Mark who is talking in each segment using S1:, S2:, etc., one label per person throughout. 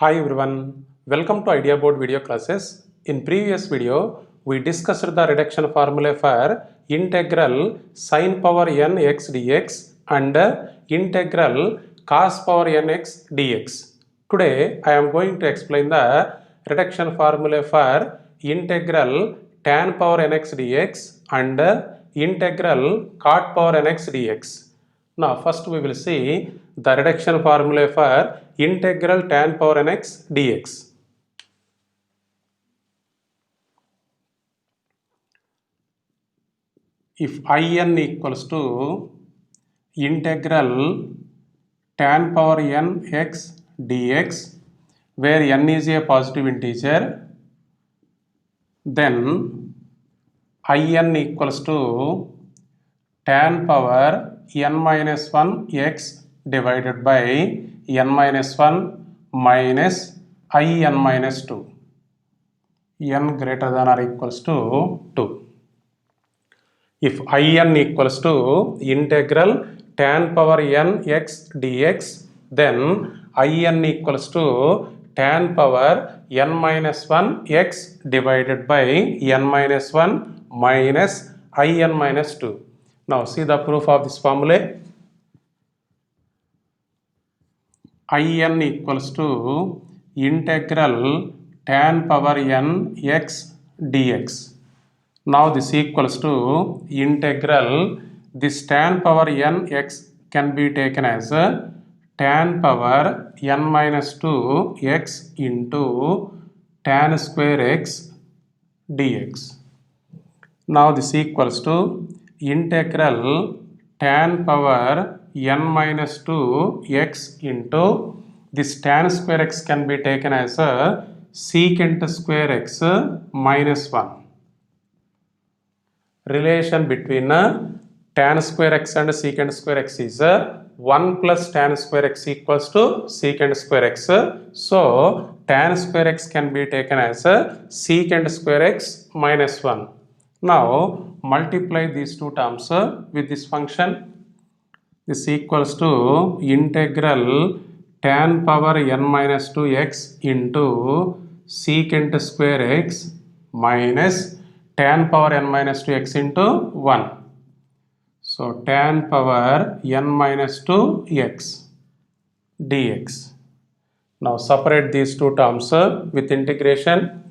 S1: Hi everyone, welcome to Idea Board video classes. In previous video, we discussed the reduction formula for integral sin power n x dx and integral cos power n x dx. Today, I am going to explain the reduction formula for integral tan power n x dx and integral cot power n x dx. Now, first we will see the reduction formula for integral tan power nx dx. If in equals to integral tan power n x dx, where n is a positive integer, then in equals to tan power n minus 1 x divided by n minus 1 minus in minus 2, n greater than or equals to 2. If in equals to integral tan power n x dx, then in equals to tan power n minus 1 x divided by n minus 1 minus in minus 2. Now see the proof of this formula. In equals to integral tan power n x dx. Now this equals to integral this tan power n x can be taken as tan power n minus 2 x into tan square x dx. Now this equals to integral tan power n minus 2 x into this tan square x can be taken as secant square x minus 1. Relation between tan square x and secant square x is 1 plus tan square x equals to secant square x. So tan square x can be taken as secant square x minus 1. Now multiply these two terms with this function. This equals to integral tan power n minus 2x into secant square x minus tan power n minus 2x into 1. So tan power n minus 2x dx. Now separate these two terms with integration.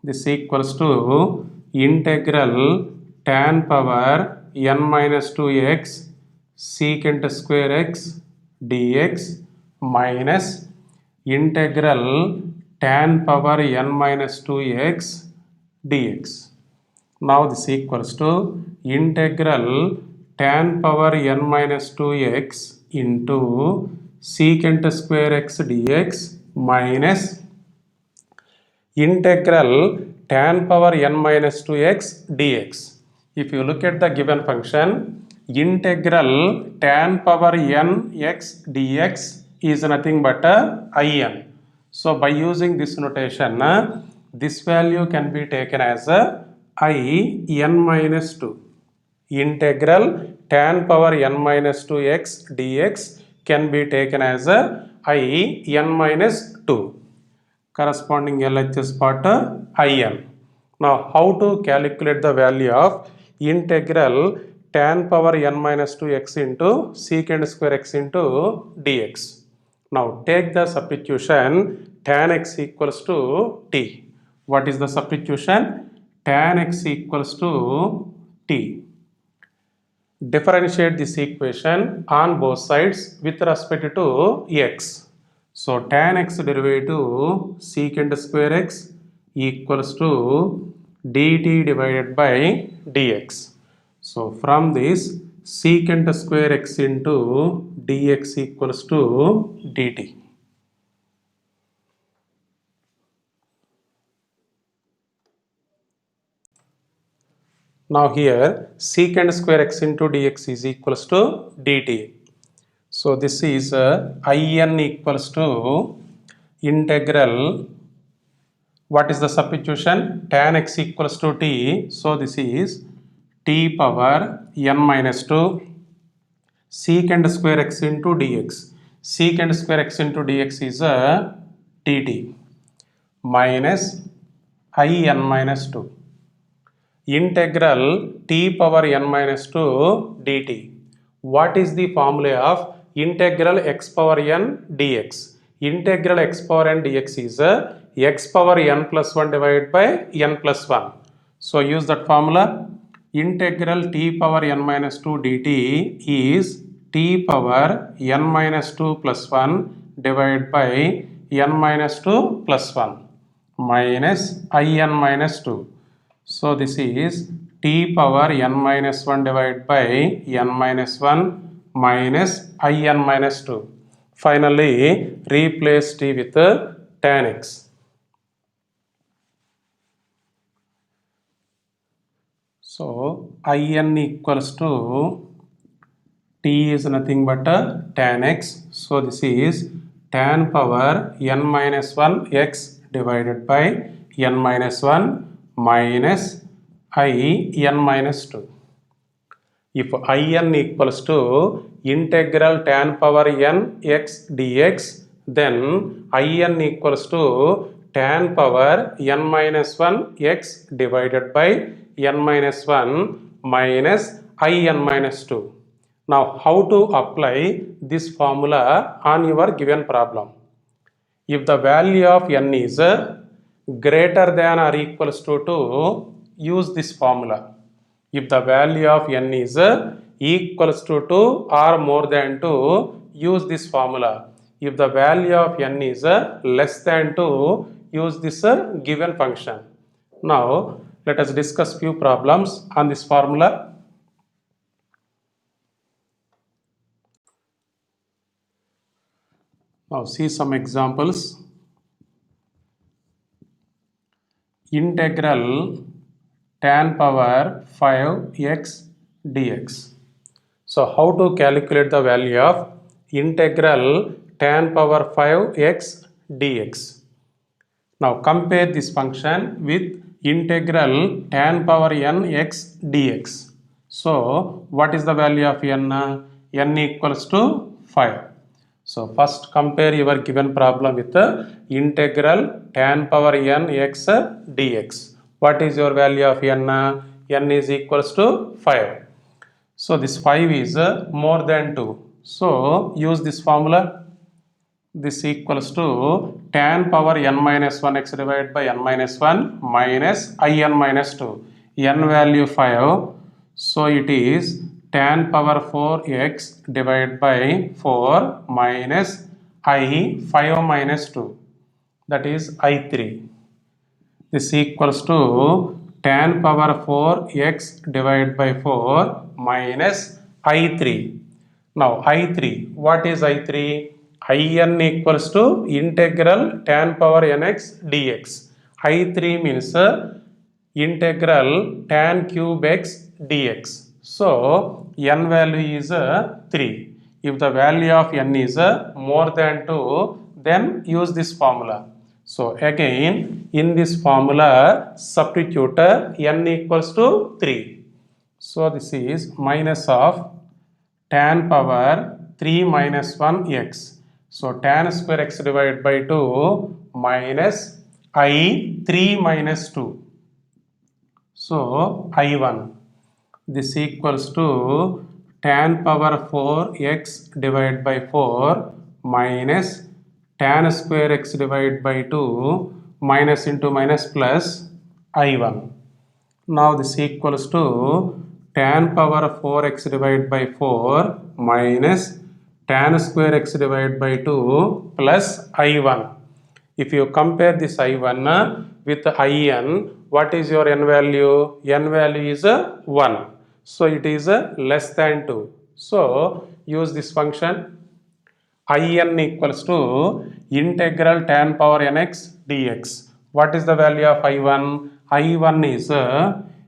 S1: This equals to integral tan power n minus 2x secant square x dx minus integral tan power n minus 2x dx. Now this equals to integral tan power n minus 2x into secant square x dx minus integral tan power n minus 2x dx. If you look at the given function, integral tan power n x dx is nothing but in. So by using this notation, this value can be taken as in minus 2. Integral tan power n minus 2x dx can be taken as in minus 2. Corresponding LHS part in. Now how to calculate the value of integral tan power n minus 2x into secant square x into dx. Now take the substitution tan x equals to t. What is the substitution? Tan x equals to t. Differentiate this equation on both sides with respect to x. So tan x derivative secant square x equals to dt divided by dx. So from this secant square x into dx equals to dt. Now here secant square x into dx is equals to dt. So this is in equals to integral. What is the substitution? Tan x equals to t. So this is t power n minus 2 secant square x into dx. Secant square x into dx is dt minus in minus 2 integral t power n minus 2 dt. What is the formula of integral x power n dx? Integral x power n dx is x power n plus 1 divided by n plus 1. So use that formula. Integral t power n minus 2 dt is t power n minus 2 plus 1 divided by n minus 2 plus 1 minus in minus 2. So this is t power n minus 1 divided by n minus 1 minus in minus 2. Finally, replace t with tan x. So in equals to t is nothing but tan x. So this is tan power n minus 1 x divided by n minus 1 minus in minus 2. If in equals to integral tan power n x dx, then in equals to tan power n minus 1 x divided by n minus 1 minus in minus 2. Now, how to apply this formula on your given problem? If the value of n is greater than or equals to 2, use this formula. If the value of n is equals to 2 or more than 2, use this formula. If the value of n is less than 2, use this given function. Now, let us discuss few problems on this formula. Now, see some examples. Integral tan power 5x dx. So how to calculate the value of integral tan power 5x dx? Now compare this function with integral tan power n x dx. So what is the value of n? N equals to 5. So first compare your given problem with integral tan power n x dx. What is your value of n? N is equals to 5. So this 5 is more than 2. So use this formula. This equals to tan power n minus 1 x divided by n minus 1 minus in minus 2. N value 5. So it is tan power 4x divided by 4 minus I 5 minus 2. That is I3. This equals to tan power 4x divided by 4 minus I3. Now I3, what is I3? In equals to integral tan power nx dx. I3 means integral tan cube x dx. So n value is 3. If the value of n is more than 2, then use this formula. So again, in this formula, substitute n equals to 3. So this is minus of tan power 3 minus 1 x. So tan square x divided by 2 minus I 3 minus 2. So I1. This equals to tan power 4x divided by 4 minus tan square x divided by 2 minus into minus plus I1. Now this equals to tan power 4x divided by 4 minus tan square x divided by 2 plus I1. If you compare this I1 with In, what is your n value? N value is 1. So it is less than 2. So use this function. In equals to integral tan power nx dx. What is the value of I1? I1 is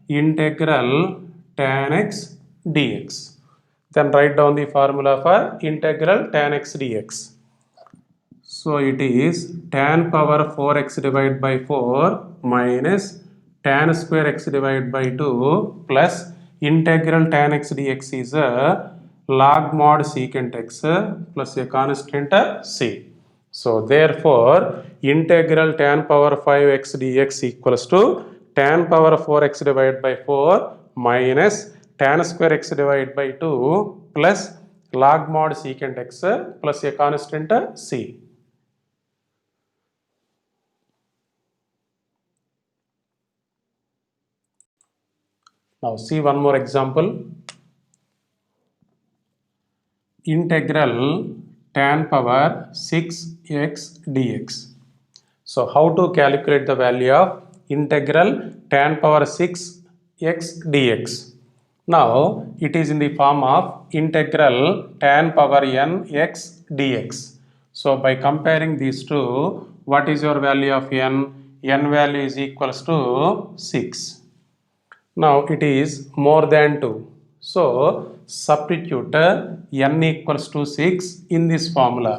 S1: integral tan x dx. Then write down the formula for integral tan x dx. So it is tan power 4x divided by 4 minus tan square x divided by 2 plus integral tan x dx is log mod secant x plus a constant c. So therefore integral tan power 5x dx equals to tan power 4x divided by 4 minus tan square x divided by 2 plus log mod secant x plus a constant c. Now see one more example. Integral tan power 6x dx. So how to calculate the value of integral tan power 6x dx? Now it is in the form of integral tan power n x dx. So by comparing these two, what is your value of n? N value is equals to 6. Now it is more than 2. So substitute n equals to 6 in this formula.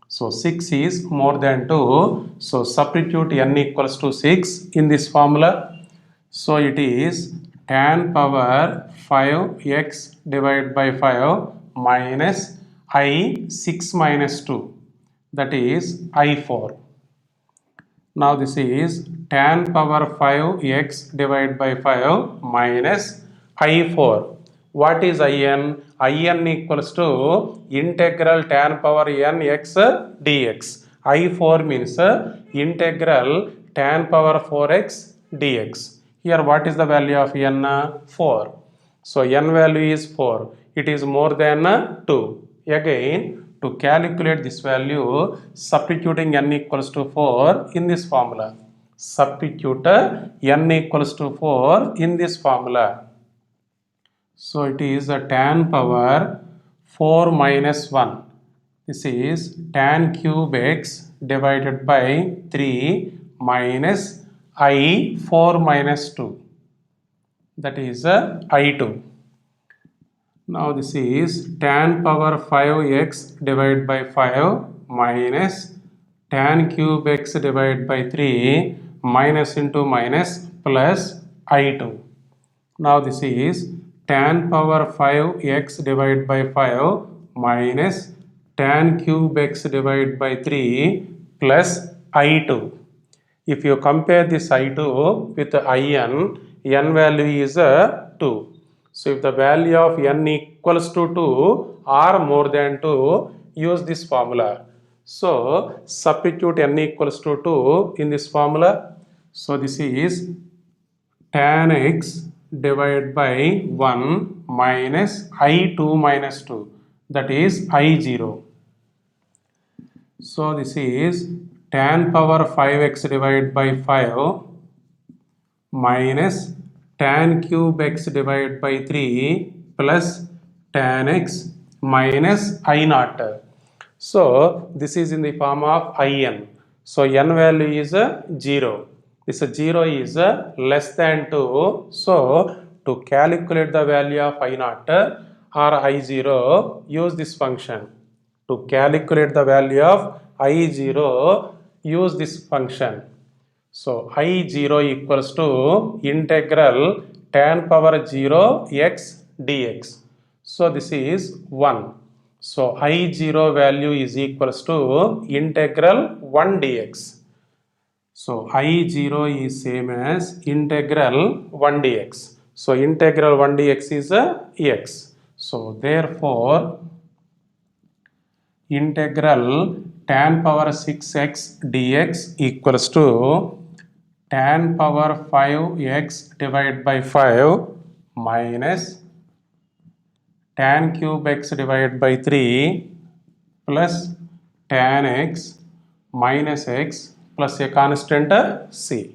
S1: So 6 is more than 2. So substitute n equals to 6 in this formula. So it is tan power 5x divided by 5 minus I 6 minus 2, that is I4. Now this is tan power 5x divided by 5 minus I4. What is In? In equals to integral tan power n x dx. I4 means integral tan power 4x dx. Here what is the value of n? 4. So n value is 4. It is more than 2. Again, to calculate this value, substituting n equals to 4 in this formula. Substitute n equals to 4 in this formula. So it is a tan power 4 minus 1. This is tan cube x divided by 3 minus I 4 minus 2. That is I2. Now this is tan power 5x divided by 5 minus tan cube x divided by 3 minus into minus plus I2. Now this is tan power 5x divided by 5 minus tan cube x divided by 3 plus I2. If you compare this I2 with n value is 2. So if the value of n equals to 2 or more than 2, use this formula. So substitute n equals to 2 in this formula. So this is tan x divided by 1 minus I2 minus 2, that is I0. So this is tan power 5x divided by 5 minus tan cube x divided by 3 plus tan x minus I naught. So this is in the form of In. So n value is 0. This 0 is less than 2. So to calculate the value of I naught or I0, use this function. To calculate the value of I0, use this function. So I0 equals to integral tan power 0 x dx. So this is 1. So I0 value is equals to integral 1 dx. So I0 is same as integral 1 dx. So integral 1 dx is x. So therefore integral tan power 6x dx equals to tan power 5x divided by 5 minus tan cube x divided by 3 plus tan x minus x plus a constant c.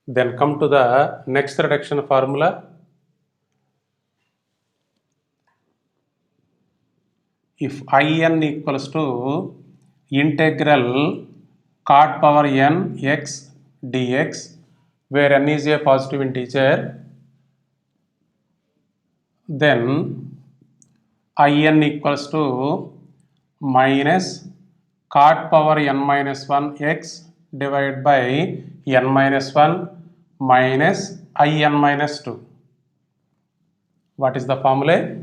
S1: Then come to the next reduction formula. If In equals to integral cot power n x dx, where n is a positive integer, then In equals to minus cot power n minus 1 x divided by n minus 1 minus in minus 2. What is the formula?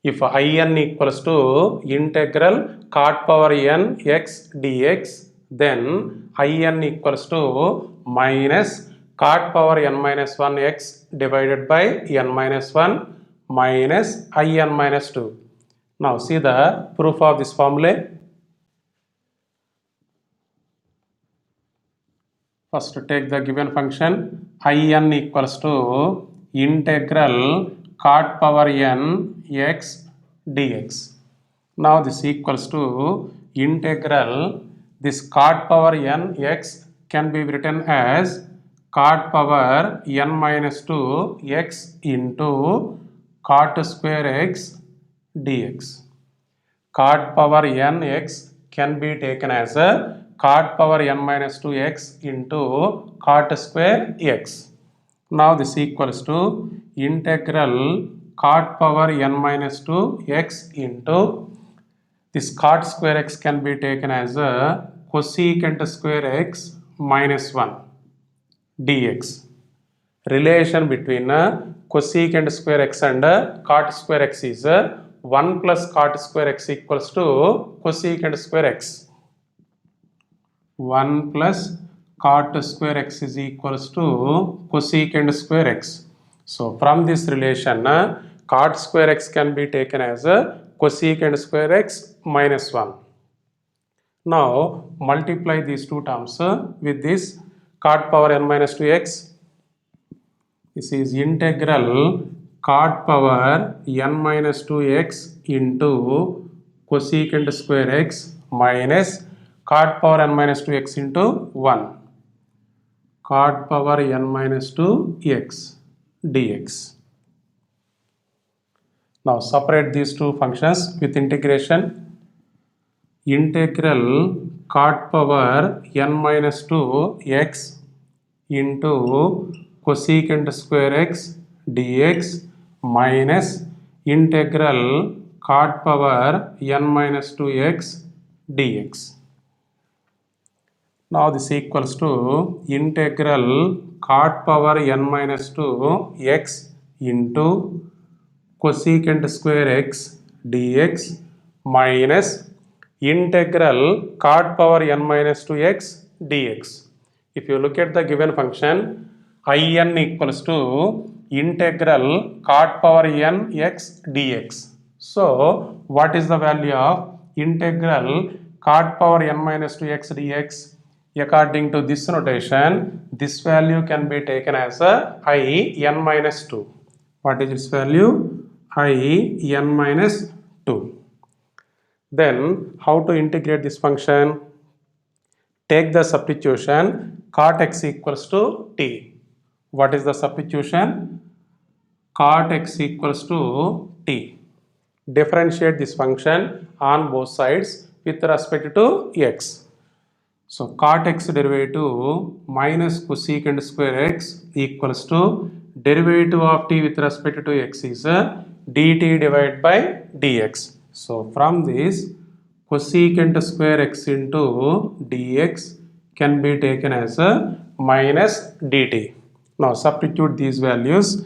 S1: If in equals to integral cot power n x dx, then in equals to minus cot power n minus 1 x divided by n minus 1 minus in minus 2. Now see the proof of this formula. First take the given function in equals to integral cot power n x dx. Now this equals to integral this cot power n x can be written as cot power n minus 2 x into cot square x dx. Cot power n x can be taken as a cot power n minus 2 x into cot square x. Now this equals to integral cot power n minus 2 x into this cot square x can be taken as a cosecant square x minus 1 dx. Relation between cosecant square x and cot square x is 1 plus cot square x equals to cosecant square x. 1 plus cot square x is equals to cosecant square x. So from this relation, cot square x can be taken as cosecant square x minus 1. Now multiply these two terms with this cot power n minus 2x. This is integral cot power n minus 2x into cosecant square x minus cot power n minus 2x into 1. Cot power n minus 2x dx. Now separate these two functions with integration. Integral cot power n minus 2x into cosecant square x dx minus integral cot power n minus 2x dx. Now this equals to integral cot power n minus 2x into cosecant square x dx minus integral cot power n minus 2x dx. If you look at the given function, in equals to integral cot power n x dx. So what is the value of integral cot power n minus 2x dx? According to this notation, this value can be taken as I n minus 2. What is its value? I n minus 2. Then how to integrate this function? Take the substitution cot x equals to t. What is the substitution? Cot x equals to t. Differentiate this function on both sides with respect to x. So cot x derivative minus cosecant square x equals to derivative of t with respect to x is dt divided by dx. So from this cosecant square x into dx can be taken as a minus dt. Now substitute these values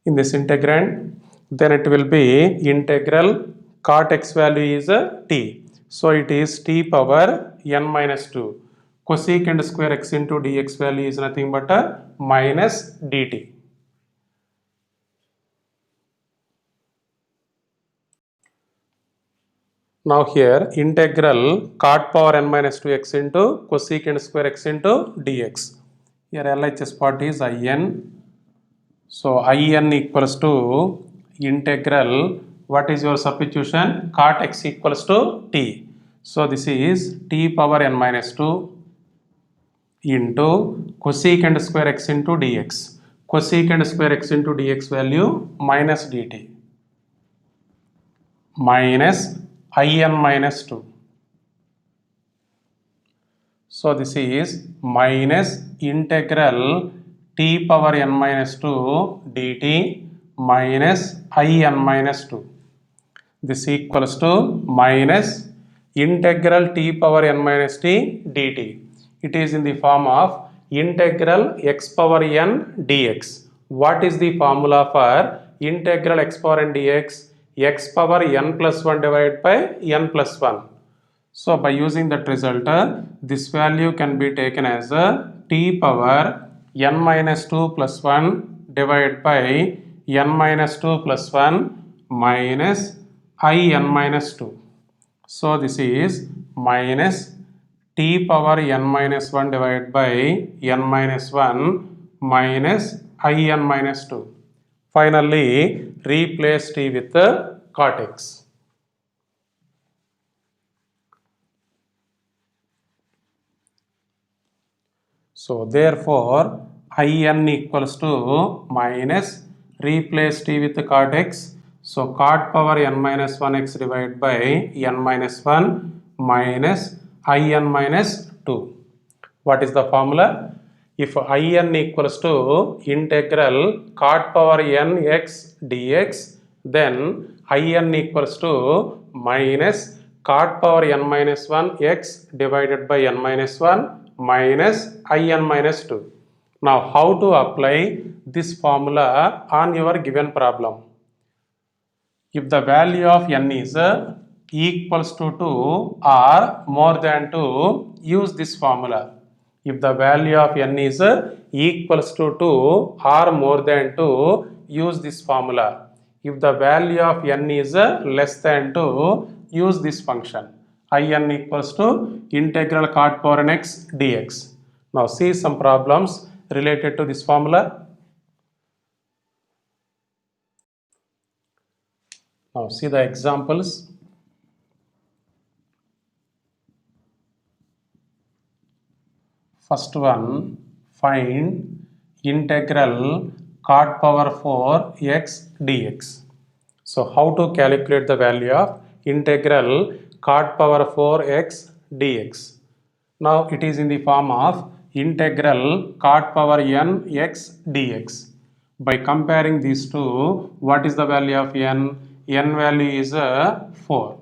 S1: in this integrand, then it will be integral cot x value is t. So it is t power n minus 2. Cosecant square x into dx value is nothing but a minus dt. Now here integral cot power n minus 2x into cosecant square x into dx. Here LHS part is in. So in equals to integral, what is your substitution? Cot x equals to t. So this is t power n minus 2 into cosecant square x into dx. Cosecant square x into dx value minus dt minus in minus 2. So this is minus integral t power n minus 2 dt minus in minus 2. This equals to minus integral t power n minus t dt. It is in the form of integral x power n dx. What is the formula for integral x power n dx? X power n plus 1 divided by n plus 1. So by using that result, this value can be taken as t power n minus 2 plus 1 divided by n minus 2 plus 1 minus I n minus 2. So this is minus t power n minus 1 divided by n minus 1 minus I n minus 2. Finally, replace t with cot x. So therefore, in equals to minus, replace t with cot x. So cot power n minus 1x divided by n minus 1 minus in minus 2. What is the formula? If in equals to integral cot power n x dx, then in equals to minus cot power n minus 1 x divided by n minus 1 minus in minus 2. Now how to apply this formula on your given problem? If the value of n is equals to 2 or more than 2, use this formula. If the value of n is equals to 2 or more than 2, use this formula. If the value of n is less than 2, use this function. In equals to integral cot power n x dx. Now see some problems related to this formula. Now see the examples. First one, find integral cot power 4 x dx. So how to calculate the value of integral cot power 4 x dx? Now it is in the form of integral cot power n x dx. By comparing these two, what is the value of n? N value is 4.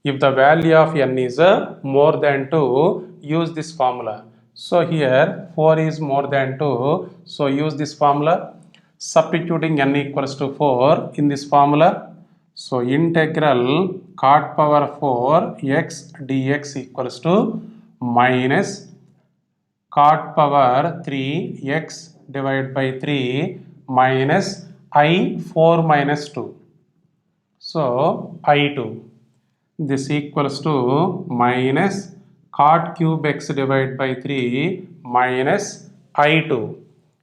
S1: If the value of n is more than 2, use this formula. So here 4 is more than 2, so use this formula. Substituting n equals to 4 in this formula. So integral cot power 4 x dx equals to minus cot power 3 x divided by 3 minus I 4 minus 2. So I2. This equals to minus cot cube x divided by 3 minus I2.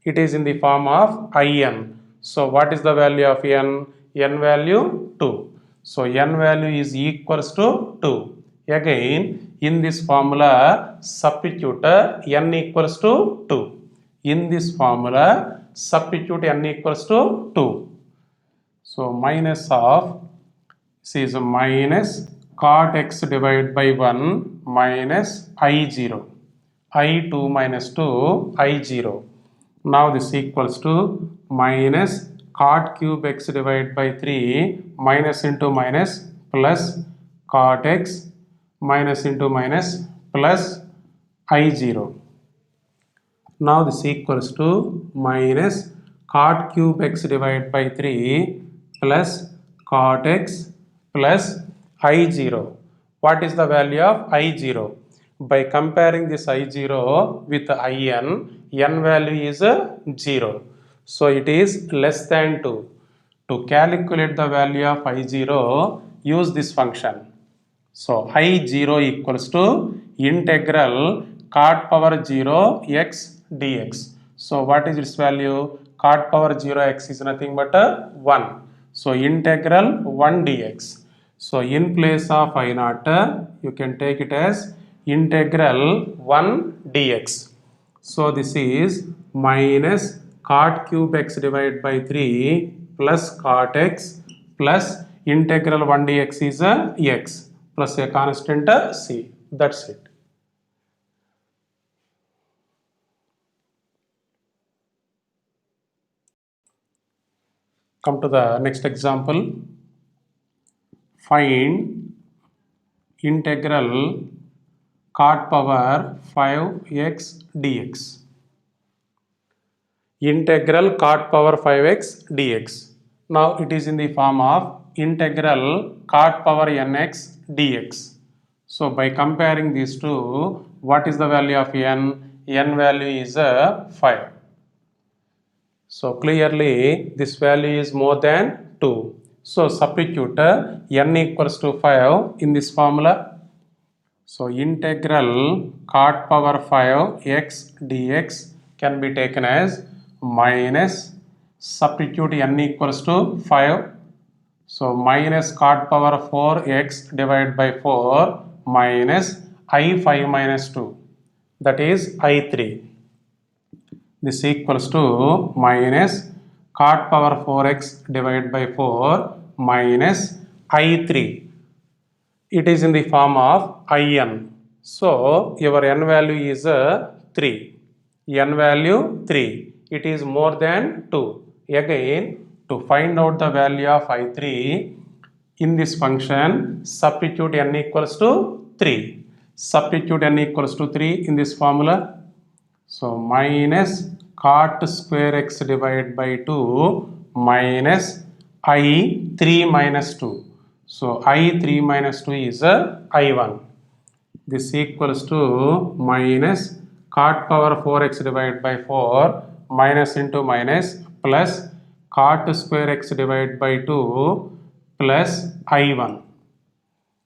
S1: It is in the form of in. So what is the value of n? N value 2. So n value is equals to 2. Again, in this formula, substitute n equals to 2. In this formula, substitute n equals to 2. So minus of, this is minus cot x divided by 1 minus I0. I2 minus 2, I0. Now this equals to minus cot cube x divided by 3 minus into minus plus cot x minus into minus plus I0. Now this equals to minus cot cube x divided by 3 plus cot x plus I0. What is the value of I0? By comparing this I0 with in, n value is 0. So it is less than 2. To calculate the value of I0, use this function. So I0 equals to integral cot power 0 x dx. So what is its value? Cot power 0 x is nothing but 1. So integral 1 dx. So in place of I0, you can take it as integral 1 dx. So this is minus cot cube x divided by 3 plus cot x plus integral 1 dx is x plus a constant c. That's it. Come to the next example. Find integral cot power 5 x dx. integral cot power 5x dx. Now it is in the form of integral cot power nx dx. So by comparing these two, what is the value of n? N value is 5. So clearly this value is more than 2. So substitute n equals to 5 in this formula. So integral cot power 5 x dx can be taken as minus, substitute n equals to 5. So minus cot power 4x divided by 4 minus I5 minus 2, that is I3. This equals to minus cot power 4x divided by 4 minus I3. It is in the form of in. So your n value is 3. N value 3. It is more than 2. Again, to find out the value of I3 in this function, substitute n equals to 3. Substitute n equals to 3 in this formula. So minus cot square x divided by 2 minus I3 minus 2. So I3 minus 2 is I1. This equals to minus cot power 4x divided by 4 minus into minus plus cot square x divided by 2 plus I1.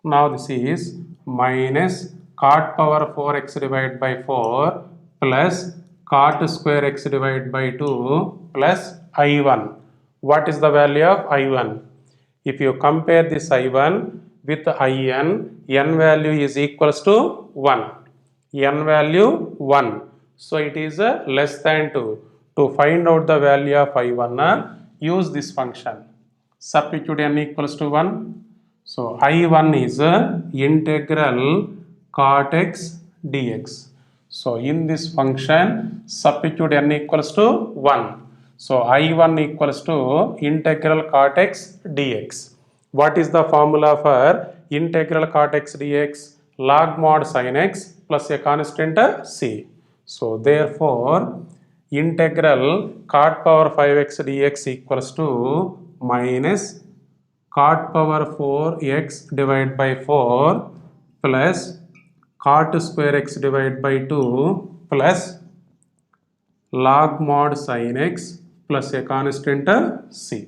S1: Now this is minus cot power 4x divided by 4 plus cot square x divided by 2 plus I1. What is the value of I1? If you compare this I1 with In, n value is equals to 1. N value 1. So it is less than 2. To find out the value of I1, use this function. Substitute n equals to 1. So I1 is integral cot x dx. So in this function, substitute n equals to 1. So I1 equals to integral cot x dx. What is the formula for integral cot x dx? Log mod sin x plus a constant c. So therefore, integral cot power 5x dx equals to minus cot power 4x divided by 4 plus cot square x divided by 2 plus log mod sin x plus a constant c.